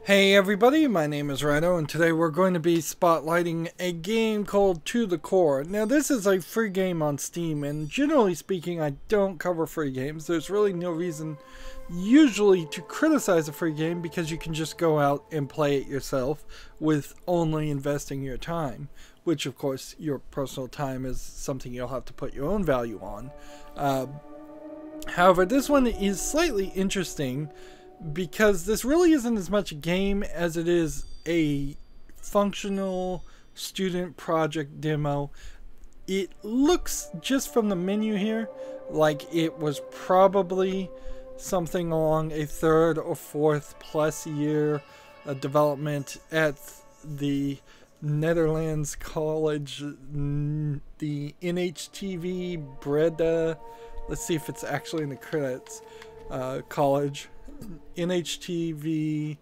Hey everybody, my name is Rydo, and today we're going to be spotlighting a game called To The Core. Now this is a free game on Steam, and generally speaking I don't cover free games. There's really no reason usually to criticize a free game because you can just go out and play it yourself with only investing your time. Which of course your personal time is something you'll have to put your own value on. However, this one is slightly interesting because this really isn't as much a game as it is a functional student project demo. It looks, just from the menu here, like it was probably something along a third or fourth plus year development at the Netherlands college, the NHTV Breda. Let's see if it's actually in the credits. College. NHTV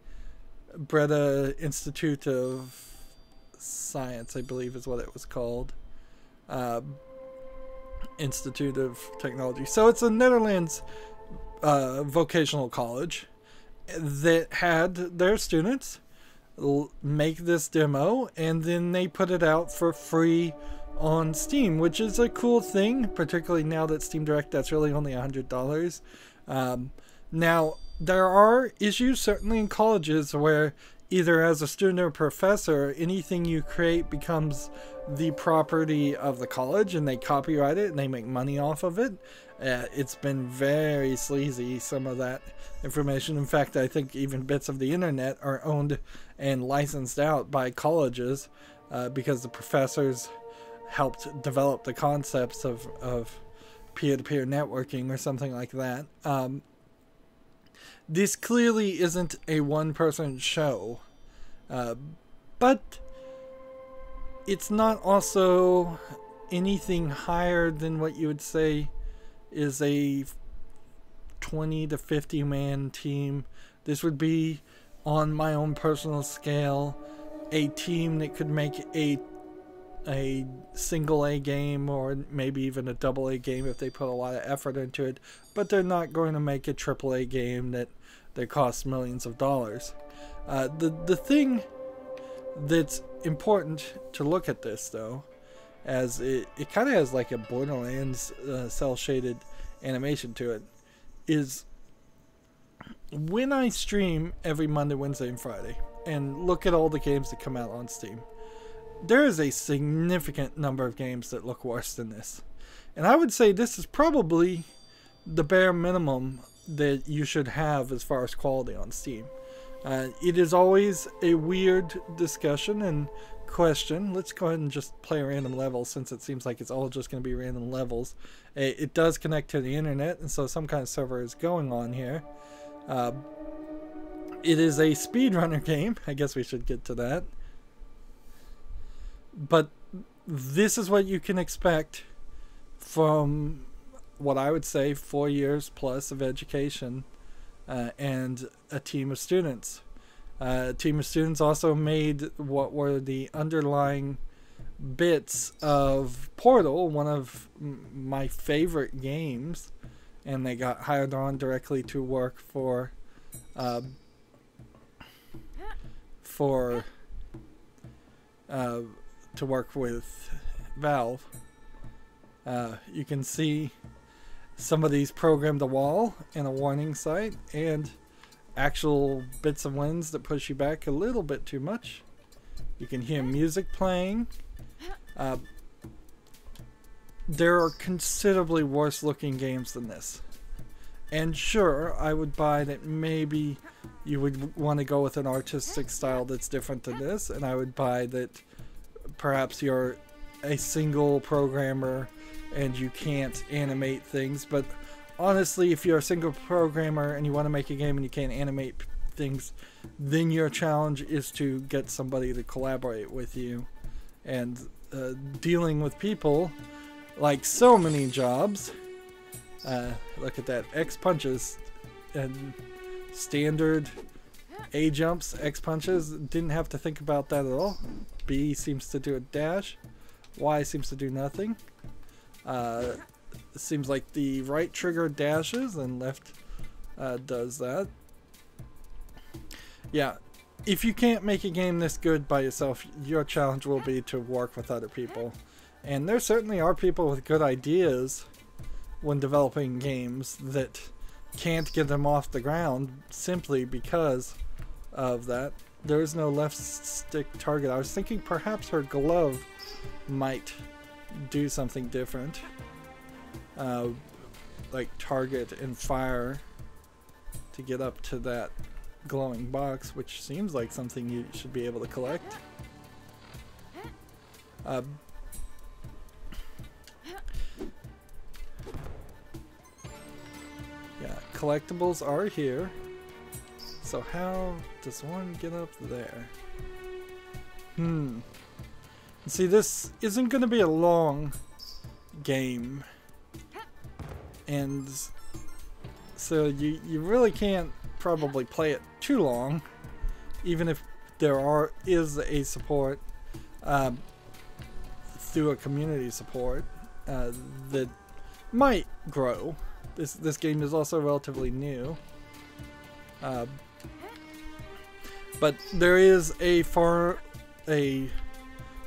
Breda Institute of Science, I believe is what it was called. Institute of Technology. So it's a Netherlands vocational college that had their students make this demo, and then they put it out for free on Steam, which is a cool thing, particularly now that Steam Direct, that's really only $100. Now, there are issues certainly in colleges where either as a student or professor, anything you create becomes the property of the college and they copyright it and they make money off of it. It's been very sleazy, some of that information. In fact, I think even bits of the internet are owned and licensed out by colleges because the professors helped develop the concepts of peer-to-peer networking or something like that. This clearly isn't a one-person show, but it's not also anything higher than what you would say is a 20 to 50 man team. This would be, on my own personal scale, a team that could make a single A game or maybe even a double A game if they put a lot of effort into it, but they're not going to make a triple A game that costs millions of dollars. The thing that's important to look at this, though, as it kind of has like a Borderlands cell shaded animation to it, is when I stream every Monday, Wednesday, and Friday and look at all the games that come out on Steam, there is a significant number of games that look worse than this. And I would say this is probably the bare minimum that you should have as far as quality on Steam. It is always a weird discussion and question. Let's go ahead and just play a random level since it seems like it's all just going to be random levels. It does connect to the internet, and so some kind of server is going on here. It is a speedrunner game. I guess we should get to that. But this is what you can expect from what I would say 4 years plus of education and a team of students. A team of students also made what were the underlying bits of Portal, one of my favorite games, and they got hired on directly to work for to work with Valve. You can see some of these programmed a wall and a warning site and actual bits of winds that push you back a little bit too much. You can hear music playing. There are considerably worse looking games than this. And sure, I would buy that maybe you would want to go with an artistic style that's different than this, and I would buy that perhaps you're a single programmer and you can't animate things. But honestly, if you're a single programmer and you want to make a game and you can't animate things, then your challenge is to get somebody to collaborate with you. And dealing with people, like so many jobs, look at that, X punches and standard A jumps, X punches, didn't have to think about that at all. B seems to do a dash, Y seems to do nothing. It seems like the right trigger dashes and left does that. Yeah, if you can't make a game this good by yourself, your challenge will be to work with other people. And there certainly are people with good ideas when developing games that can't get them off the ground simply because of that. There is no left stick target. I was thinking perhaps her glove might do something different. Like target and fire to get up to that glowing box, which seems like something you should be able to collect. Yeah, collectibles are here. So how does one get up there? See, this isn't going to be a long game. And so you really can't probably play it too long, even if there is a support through a community support that might grow. This game is also relatively new, but there is a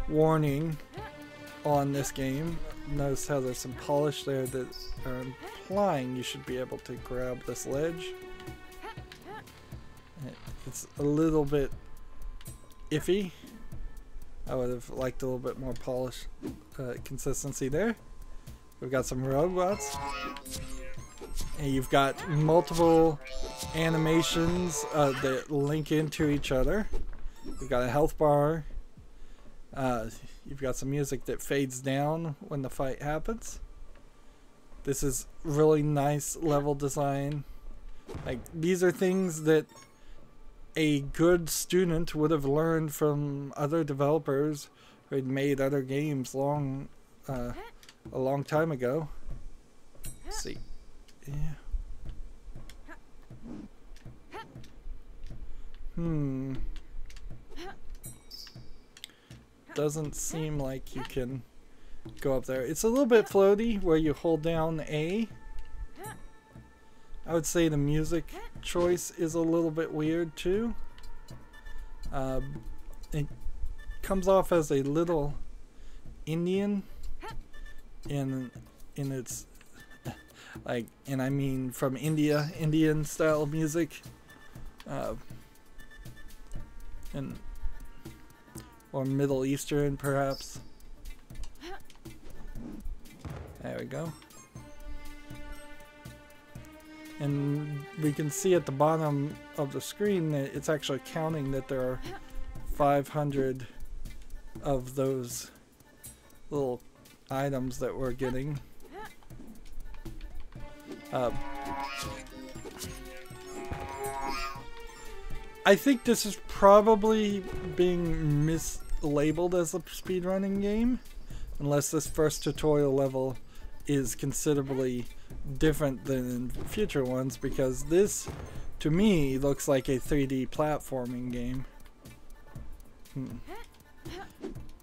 warning on this game. Notice how there's some polish there that are implying you should be able to grab this ledge. It's a little bit iffy. I would have liked a little bit more polish consistency there. We've got some robots. And you've got multiple animations that link into each other. We've got a health bar. You've got some music that fades down when the fight happens. This is really nice level design. Like, these are things that a good student would have learned from other developers who had made other games a long time ago. Let's see. Yeah. Doesn't seem like you can go up there. It's a little bit floaty where you hold down A. I would say the music choice is a little bit weird too. It comes off as a little Indian in its like, and I mean from India, Indian style music, or Middle Eastern perhaps. There we go. And we can see at the bottom of the screen that it's actually counting that there are 500 of those little items that we're getting. I think this is probably being mislabeled as a speedrunning game, unless this first tutorial level is considerably different than future ones, because this, to me, looks like a 3D platforming game.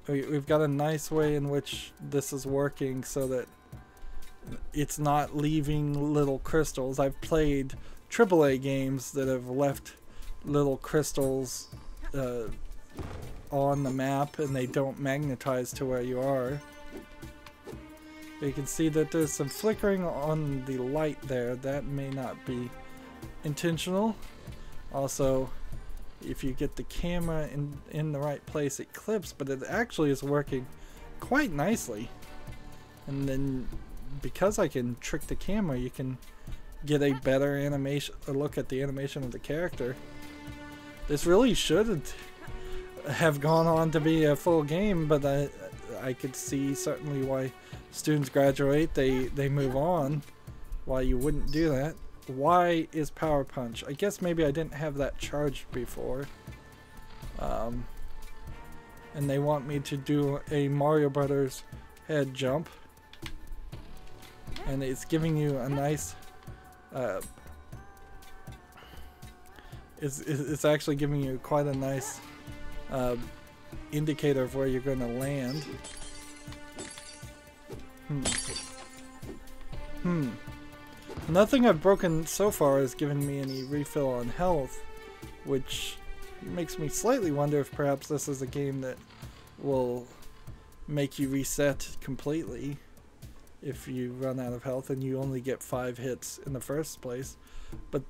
We've got a nice way in which this is working so that it's not leaving little crystals. I've played AAA games that have left little crystals on the map and they don't magnetize to where you are. You can see that there's some flickering on the light there. That may not be intentional. Also, if you get the camera in the right place, it clips, but it actually is working quite nicely. And then because I can trick the camera, you can get a better animation, a look at the animation of the character. This really should have gone on to be a full game, but I could see certainly why students graduate, they move on, why you wouldn't do that. Why is Power Punch? I guess maybe I didn't have that charged before. And they want me to do a Mario Brothers head jump. And it's giving you a nice it's actually giving you quite a nice indicator of where you're going to land. Nothing I've broken so far has given me any refill on health, which makes me slightly wonder if perhaps this is a game that will make you reset completely if you run out of health and you only get 5 hits in the first place. But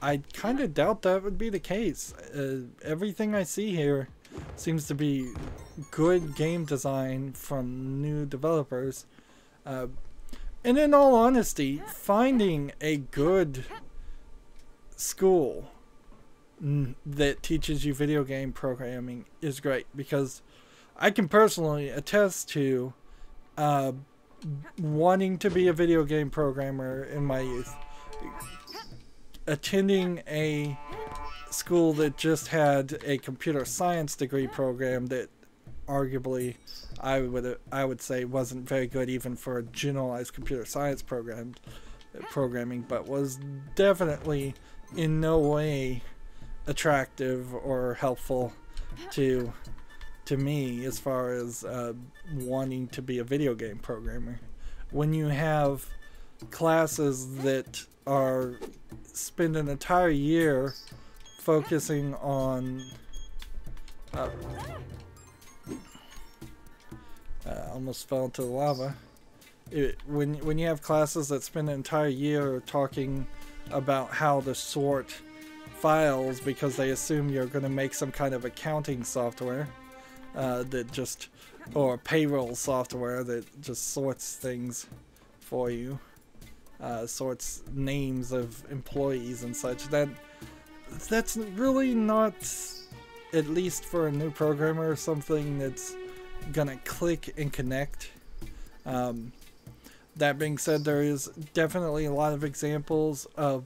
I kind of doubt that would be the case. Everything I see here seems to be good game design from new developers. And in all honesty, finding a good school that teaches you video game programming is great, because I can personally attest to wanting to be a video game programmer in my youth. Attending a school that just had a computer science degree program that arguably I would say wasn't very good even for a generalized computer science programming, but was definitely in no way attractive or helpful to me as far as wanting to be a video game programmer. When you have classes that are spend an entire year focusing on almost fell into the lava. When you have classes that spend an entire year talking about how to sort files because they assume you're going to make some kind of accounting software that just, or payroll software that just sorts things for you, sorts names of employees and such, that's really not, at least for a new programmer, something that's gonna click and connect. That being said, there is definitely a lot of examples of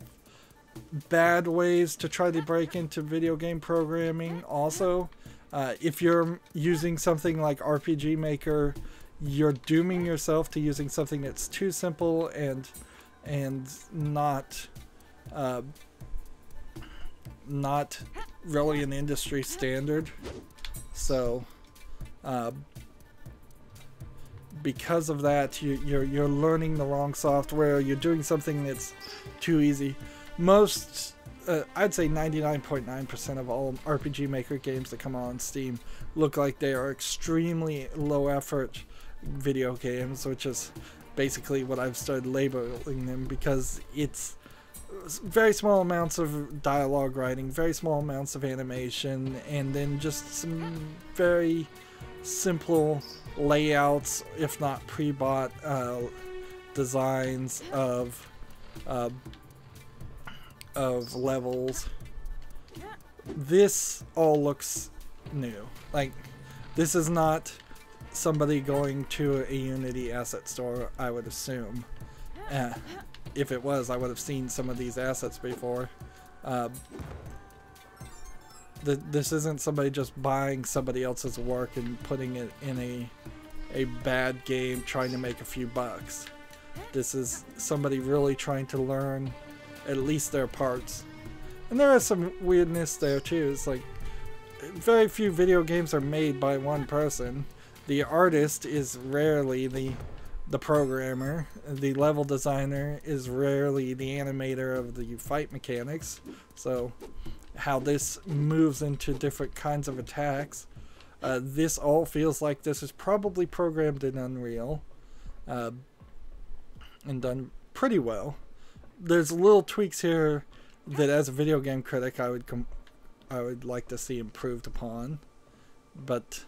bad ways to try to break into video game programming also. If you're using something like RPG Maker, you're dooming yourself to using something that's too simple and not really an industry standard. So because of that, you're learning the wrong software, you're doing something that's too easy. Most I'd say 99.9% of all RPG Maker games that come out on Steam look like they are extremely low effort video games, which is basically what I've started labeling them, because it's very small amounts of dialogue writing, very small amounts of animation, and then just some very simple layouts, if not pre-bought designs of levels. This all looks new. Like, this is not somebody going to a Unity asset store, I would assume. If it was, I would have seen some of these assets before. This isn't somebody just buying somebody else's work and putting it in a bad game trying to make a few bucks. This is somebody really trying to learn at least their parts. And there is some weirdness there too. It's like, very few video games are made by one person. The artist is rarely the programmer. The level designer is rarely the animator of the fight mechanics. So how this moves into different kinds of attacks, this all feels like this is probably programmed in Unreal and done pretty well. There's little tweaks here that, as a video game critic, I would like to see improved upon, but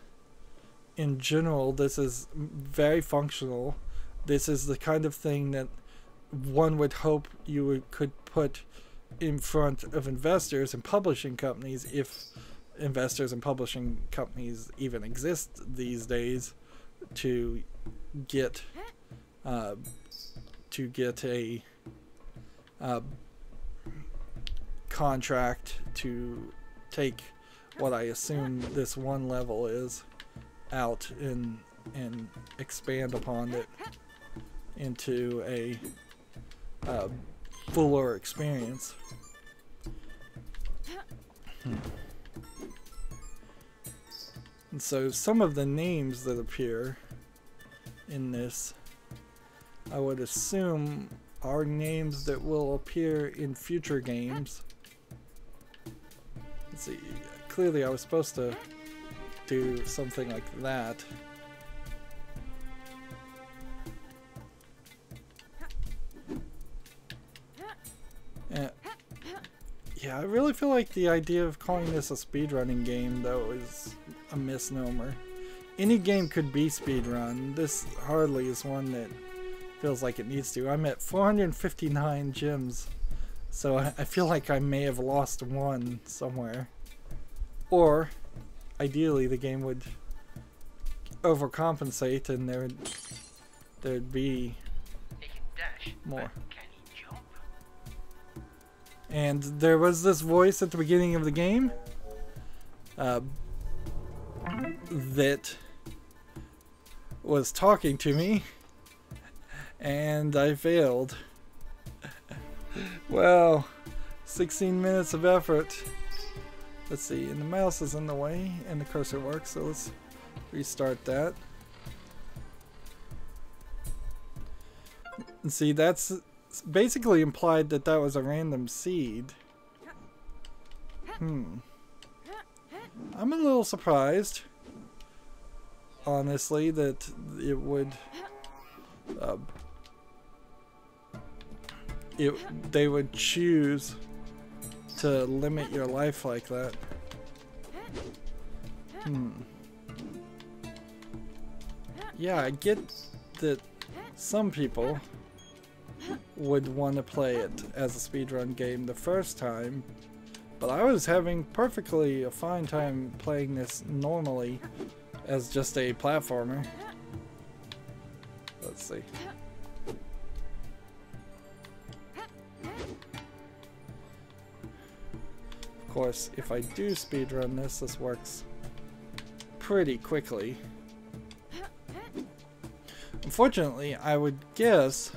in general, this is very functional. This is the kind of thing that one would hope you could put in front of investors and publishing companies, if investors and publishing companies even exist these days, to get a contract to take what I assume this one level is out and expand upon it into a fuller experience. And so some of the names that appear in this, I would assume, are names that will appear in future games. Let's see. Clearly, I was supposed to do something like that. Yeah, I really feel like the idea of calling this a speedrunning game, though, is a misnomer. Any game could be speedrun. This hardly is one that feels like it needs to. I'm at 459 gems, so I feel like I may have lost one somewhere. Or, ideally, the game would overcompensate and there'd be more. And there was this voice at the beginning of the game that was talking to me, and I failed. Well, 16 minutes of effort. Let's see, and the mouse is in the way, and the cursor works, so let's restart that. And see, that's basically implied that that was a random seed. I'm a little surprised, honestly, that it would they would choose to limit your life like that. Yeah, I get that some people would want to play it as a speedrun game the first time, but I was having perfectly a fine time playing this normally as just a platformer. Let's see. Of course, if I do speedrun this, this works pretty quickly. Unfortunately, I would guess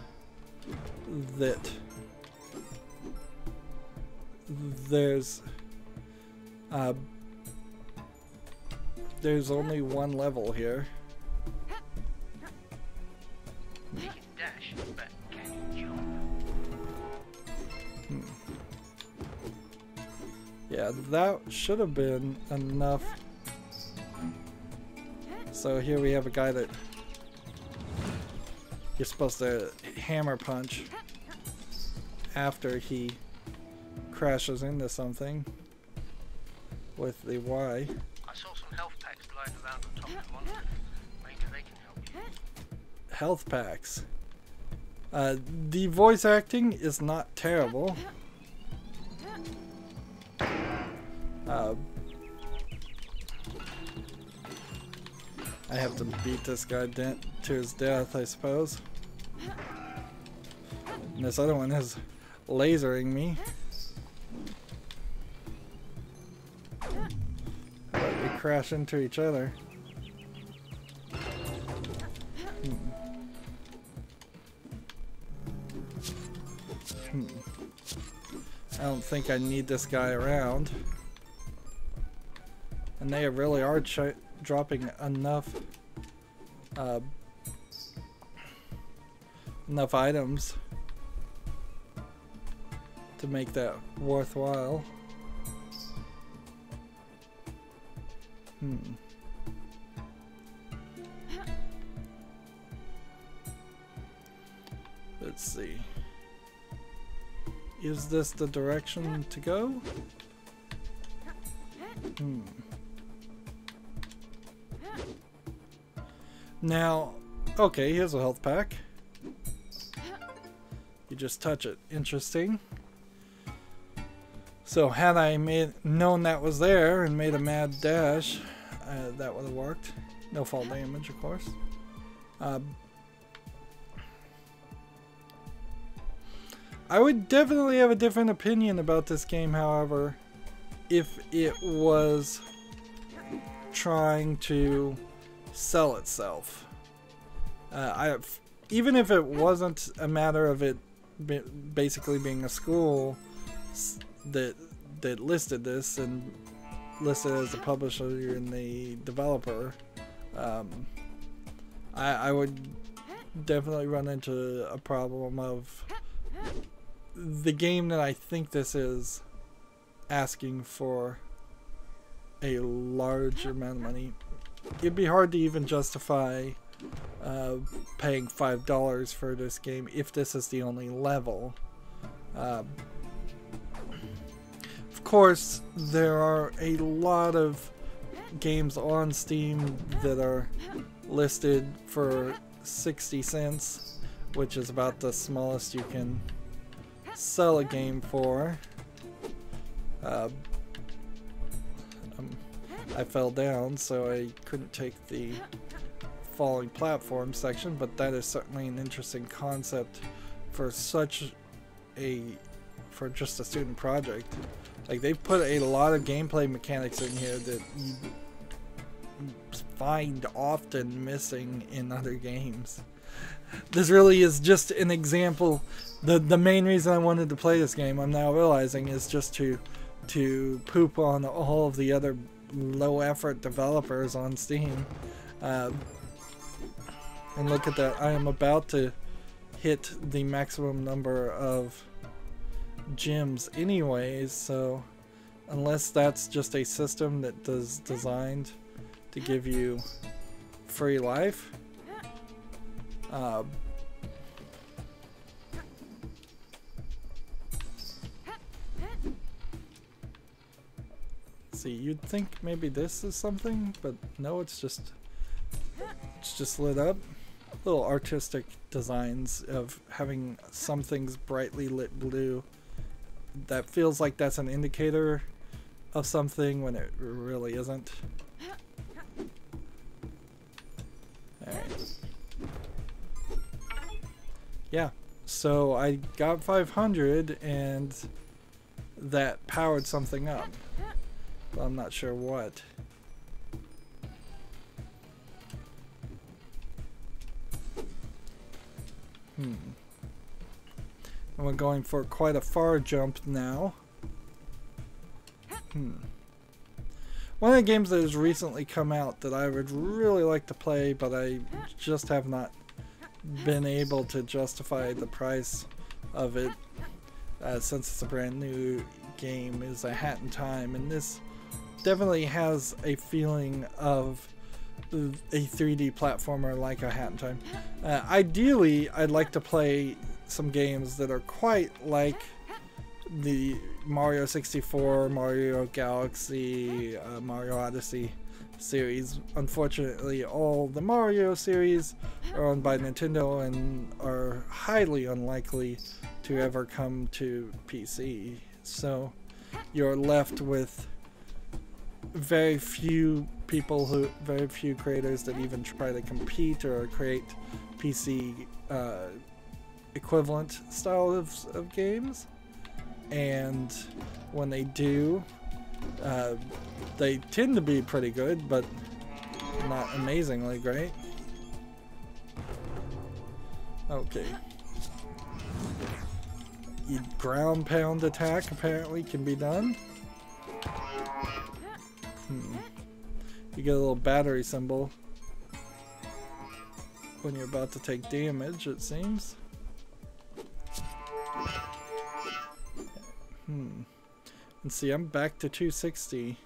that there's only one level here. Yeah, that should have been enough. So here we have a guy that you're supposed to hammer punch after he crashes into something with the Y. I saw some health packs lying around on top of the monitor. Maybe they can help you. Health packs. The voice acting is not terrible. I have to beat this guy to his death, I suppose. And this other one is lasering me. But we crash into each other. I don't think I need this guy around. And they really are dropping enough enough items to make that worthwhile. Let's see. Is this the direction to go? Now, okay, here's a health pack. You just touch it. Interesting. So had I known that was there and made a mad dash, that would have worked. No fall damage, of course. I would definitely have a different opinion about this game, however, if it was trying to sell itself. Even if it wasn't a matter of it basically being a school that listed this and listed as a publisher and the developer, I would definitely run into a problem of the game that I think this is asking for a large amount of money. It'd be hard to even justify paying $5 for this game if this is the only level. Of course, there are a lot of games on Steam that are listed for 60 cents, which is about the smallest you can sell a game for. I fell down, so I couldn't take the falling platform section, but that is certainly an interesting concept for for just a student project. Like, they put a lot of gameplay mechanics in here that you find often missing in other games. This really is just an example. The main reason I wanted to play this game, I'm now realizing, is just to poop on all of the other low effort developers on Steam. And look at that, I am about to hit the maximum number of gems anyways, so unless that's just a system that is designed to give you free life, see, you'd think maybe this is something, but no, it's just lit up. Little artistic designs of having some things brightly lit blue. That feels like that's an indicator of something when it really isn't. Alright. Yeah, so I got 500 and that powered something up. But I'm not sure what. And we're going for quite a far jump now. One of the games that has recently come out that I would really like to play, but I just have not been able to justify the price of it since it's a brand new game, is A Hat in Time, and this definitely has a feeling of a 3D platformer like A Hat in Time. Ideally, I'd like to play some games that are quite like the Mario 64, Mario Galaxy, Mario Odyssey series. Unfortunately, all the Mario series are owned by Nintendo and are highly unlikely to ever come to PC. So you're left with very few creators that even try to compete or create PC equivalent style of games. And when they do, they tend to be pretty good, but not amazingly great. Okay. Ground pound attack apparently can be done. You get a little battery symbol when you're about to take damage, it seems. And see, I'm back to 260.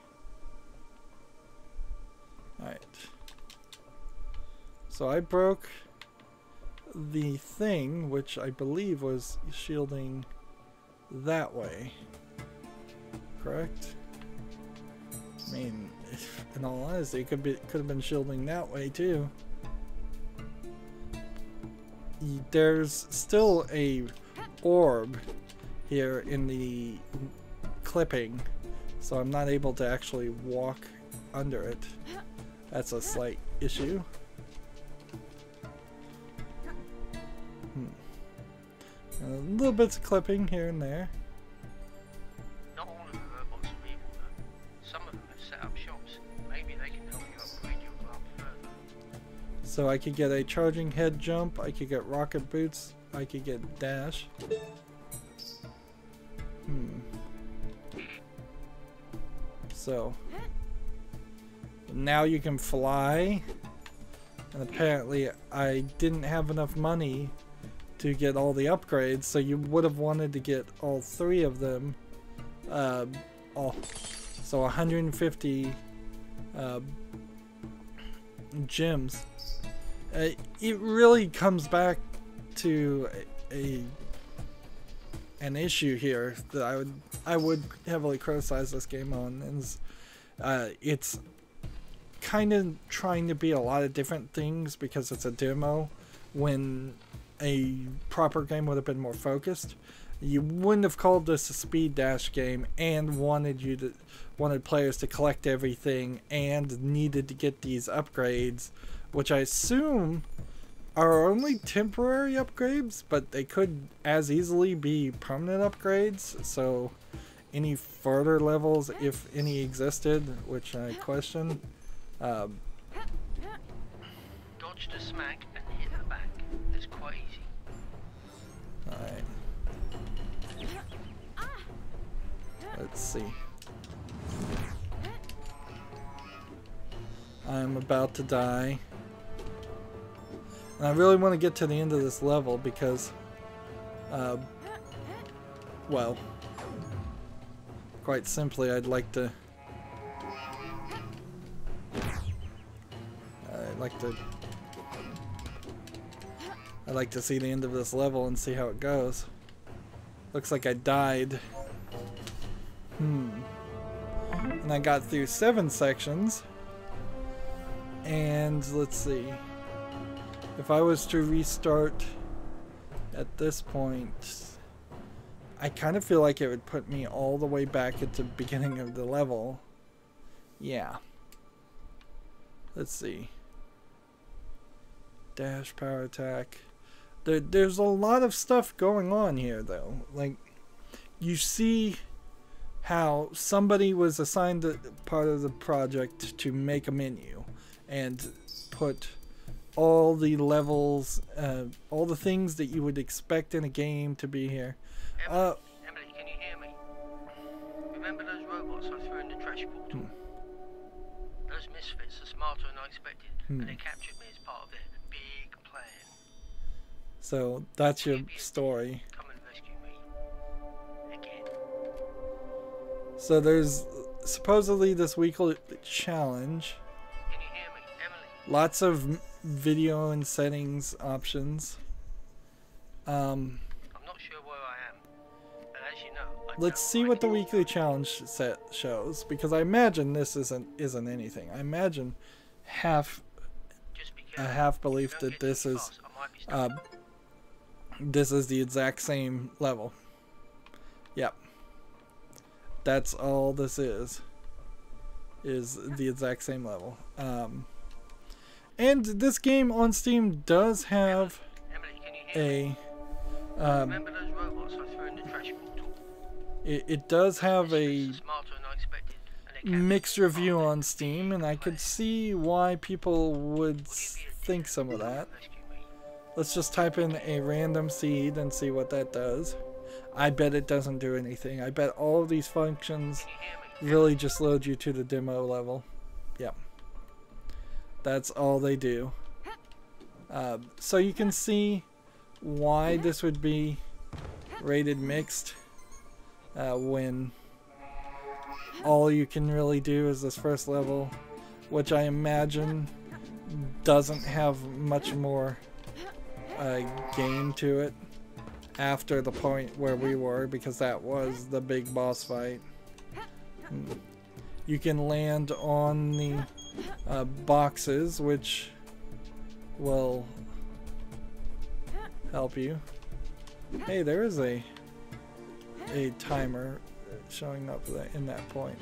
Alright. So I broke the thing, which I believe was shielding that way. Correct? I mean, in all honesty, it could have been shielding that way too. There's still a orb here in the clipping, so I'm not able to actually walk under it. That's a slight issue. And a little bits of clipping here and there. Not all of the robots are evil though. Some of them have set up shops. Maybe they can help you upgrade your club further. So I could get a charging head jump, I could get rocket boots, I could get dash. So now you can fly, and apparently I didn't have enough money to get all the upgrades, so you would have wanted to get all three of them. So 150 gyms. It really comes back to an issue here that I would heavily criticize this game on, is it's kind of trying to be a lot of different things because it's a demo, when a proper game would have been more focused. You wouldn't have called this a speed dash game and wanted players to collect everything and needed to get these upgrades, which I assume are only temporary upgrades, but they could as easily be permanent upgrades. So any further levels, if any existed, which I question. Dodge the smack and hit the back. It's quite easy. Alright. Let's see. I'm about to die. And I really want to get to the end of this level because, well, quite simply, I'd like to see the end of this level and see how it goes. Looks like I died. And I got through 7 sections. And let's see. If I was to restart at this point, I kind of feel like it would put me all the way back at the beginning of the level. Yeah. Let's see. Dash, power attack. There's a lot of stuff going on here, though. Like, you see how somebody was assigned a part of the project to make a menu and put all the levels, all the things that you would expect in a game to be here. Emily, can you hear me? Remember those robots I threw in the trash portal? Those misfits are smarter than I expected, and they captured me as part of their big plan. So that's your story. Come and rescue me. Again. So there's supposedly this weekly challenge. Can you hear me, Emily? Lots of video and settings options. I'm not sure where I am, and as you know, let's see what the weekly challenge set shows, because I imagine this isn't anything. I imagine a half belief that this is the exact same level. Yep, that's all this is the exact same level. And this game on Steam does have a remember those robots I threw in the trash portal? It does have a mixed review on Steam, and I could see why people would think some of that. Let's just type in a random seed and see what that does. I bet it doesn't do anything. I bet all of these functions really just load you to the demo level. Yep. That's all they do. So you can see why this would be rated mixed when all you can really do is this first level, which I imagine doesn't have much more game to it after the point where we were, because that was the big boss fight. You can land on the boxes, which will help you. Hey, there is a timer showing up in that point.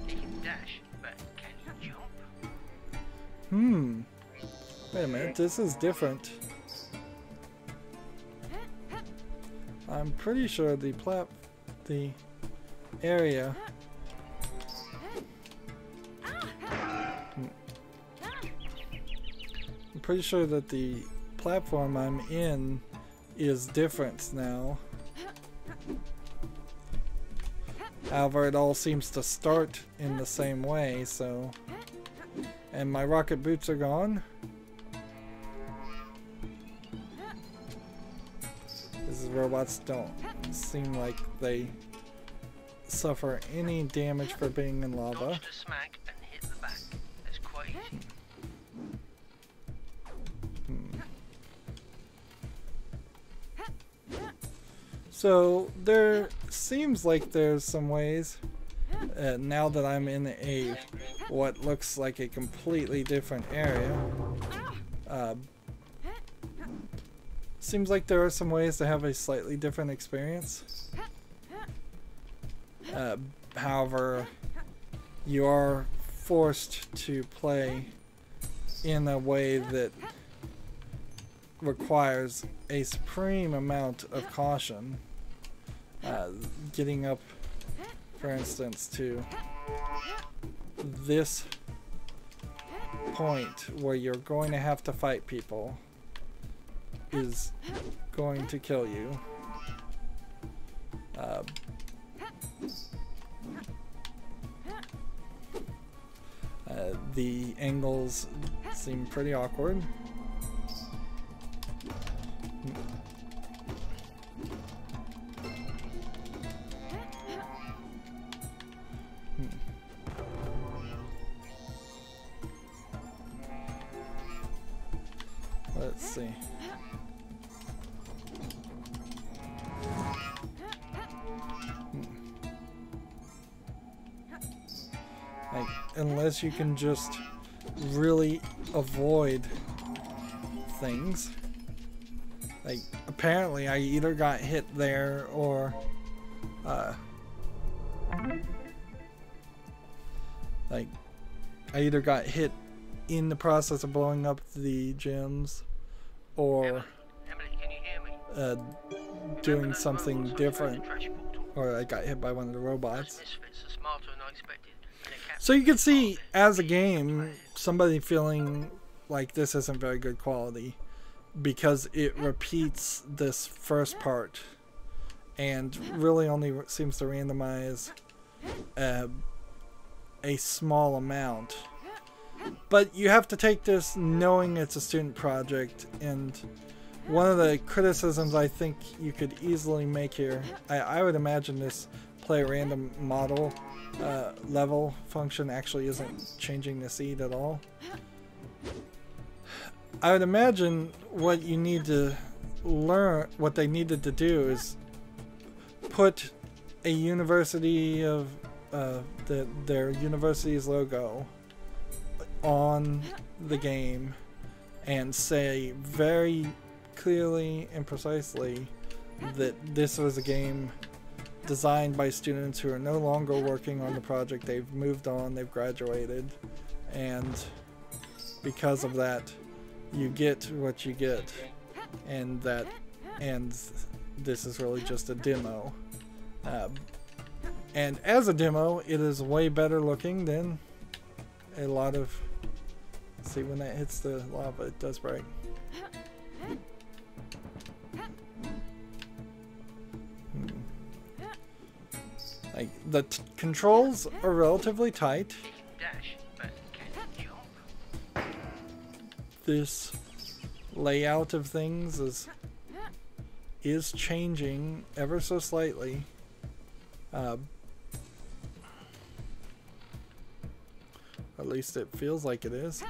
You can dash, but can you jump? Wait a minute, this is different. I'm pretty sure the area. I'm pretty sure that the platform I'm in is different now. However, it all seems to start in the same way, so... And my rocket boots are gone. These robots don't seem like they suffer any damage for being in lava. Dodge the smack and hit the back. quite easy. So there seems like there's some ways, now that I'm in a what looks like a completely different area, seems like there are some ways to have a slightly different experience. However, you are forced to play in a way that requires a supreme amount of caution. Getting up, for instance, to this point where you're going to have to fight people is going to kill you. The angles seem pretty awkward. Let's see. Like, unless you can just really avoid things. Like, apparently I either got hit there or like, I either got hit in the process of blowing up the gyms or Emily, can you hear me? doing something different, or I got hit by one of the robots. Misfits are smarter than I expected. So you can see, as a game, somebody feeling like this isn't very good quality because it repeats this first part and really only seems to randomize a small amount. But you have to take this knowing it's a student project, and one of the criticisms I think you could easily make here, I would imagine this play random model level function actually isn't changing the seed at all. I would imagine what you need to learn, what they needed to do is put a university of their university's logo on the game and say very clearly and precisely that this was a game designed by students who are no longer working on the project. They've moved on, they've graduated, and because of that you get what you get, and this is really just a demo. And as a demo, it is way better looking than a lot of... See, when that hits the lava, it does break. Like, the controls are relatively tight. This layout of things is changing ever so slightly. At least it feels like it is.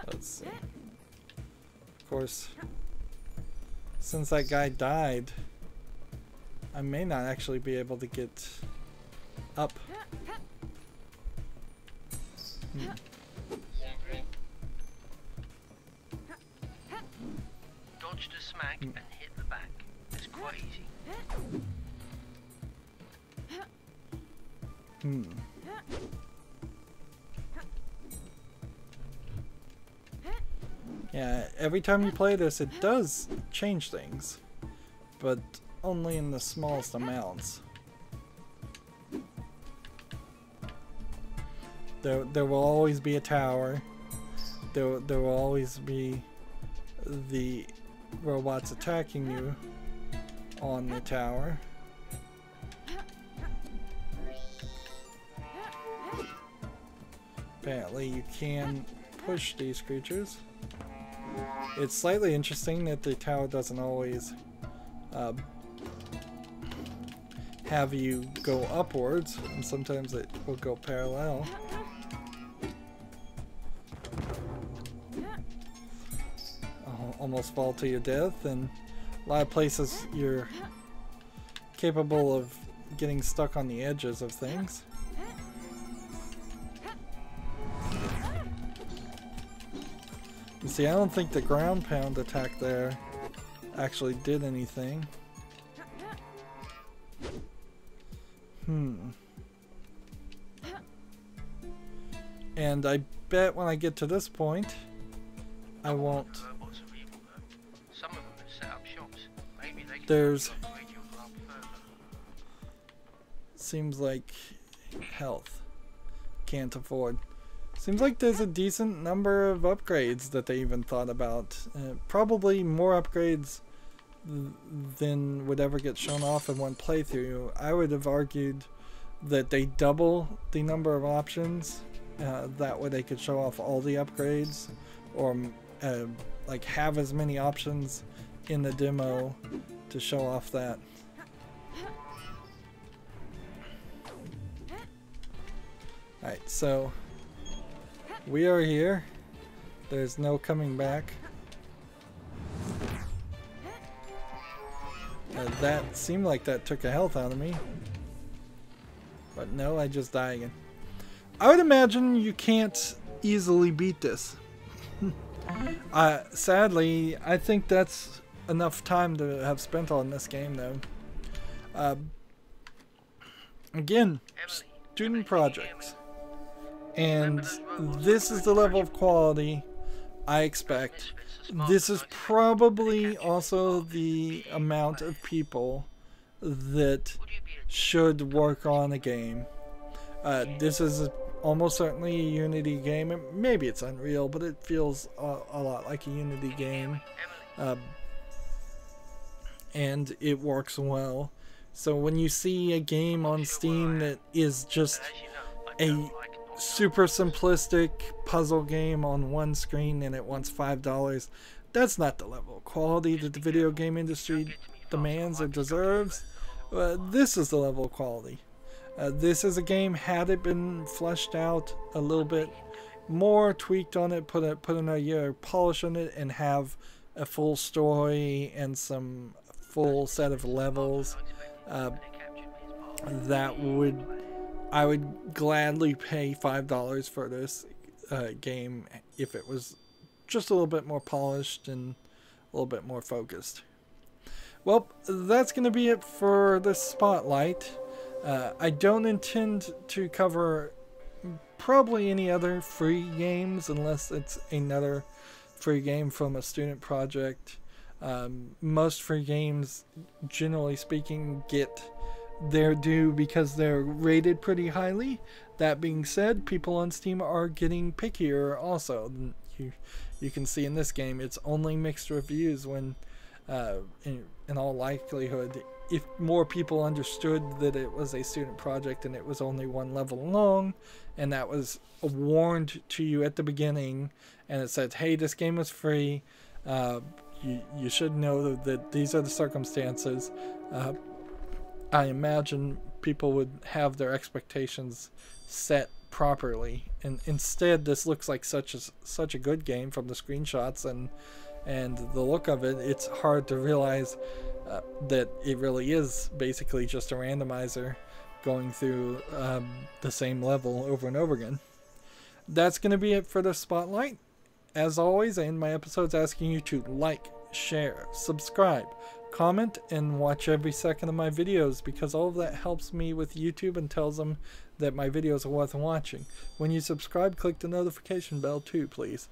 Let's see. Of course, since that guy died, I may not actually be able to get up. Dodge the smack and hit the back. It's quite easy. Yeah, every time you play this, it does change things, but only in the smallest amounts. There will always be a tower. There will always be the robots attacking you on the tower. Apparently you can push these creatures. It's slightly interesting that the tower doesn't always have you go upwards, and sometimes it will go parallel. Almost fall to your death, and a lot of places you're capable of getting stuck on the edges of things. You see, I don't think the ground pound attack there actually did anything. And I bet when I get to this point, I won't. There's seems like health can't afford. Seems like there's a decent number of upgrades that they even thought about. Probably more upgrades than would ever get shown off in one playthrough. I would have argued that they double the number of options. That way they could show off all the upgrades, or like have as many options in the demo to show off that. Alright, so we are here. There's no coming back. That seemed like that took a health out of me. But no, I just die again. I would imagine you can't easily beat this. Sadly, I think that's enough time to have spent on this game, though. Again, student projects. And this is the level of quality I expect. This is probably also the amount of people that should work on a game. This is almost certainly a Unity game. Maybe it's Unreal, but it feels a lot like a Unity game. And it works well. So when you see a game on Steam that is just a super simplistic puzzle game on one screen and it wants $5, that's not the level of quality that the video game industry demands or deserves. This is the level of quality. This is a game, had it been fleshed out a little bit more, tweaked on it, put another year polish on it, and have a full story and some full set of levels, I would gladly pay $5 for this game if it was just a little bit more polished and a little bit more focused. Well, that's going to be it for this spotlight. I don't intend to cover probably any other free games unless it's another free game from a student project. Most free games, generally speaking, get their due because they're rated pretty highly. That being said, people on Steam are getting pickier also. You can see in this game it's only mixed reviews when in all likelihood, if more people understood that it was a student project and it was only one level long, and that was warned to you at the beginning, and it said, hey, this game is free, you should know that these are the circumstances, I imagine people would have their expectations set properly. And instead, this looks like such a good game from the screenshots and the look of it. It's hard to realize that it really is basically just a randomizer going through the same level over and over again. That's going to be it for the spotlight. As always, I end my episodes asking you to like, share, subscribe, comment, and watch every second of my videos, because all of that helps me with YouTube and tells them that my videos are worth watching. When you subscribe, click the notification bell too, please.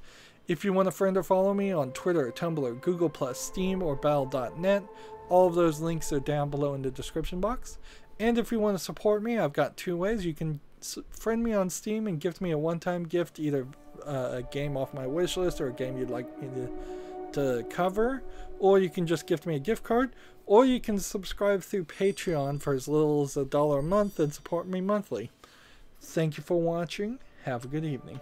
If you want to friend or follow me on Twitter, Tumblr, Google+, Steam, or Battle.net, all of those links are down below in the description box. And if you want to support me, I've got two ways. You can friend me on Steam and gift me a one-time gift, either a game off my wish list or a game you'd like me to cover, or you can just gift me a gift card, or you can subscribe through Patreon for as little as $1 a month and support me monthly. Thank you for watching. Have a good evening.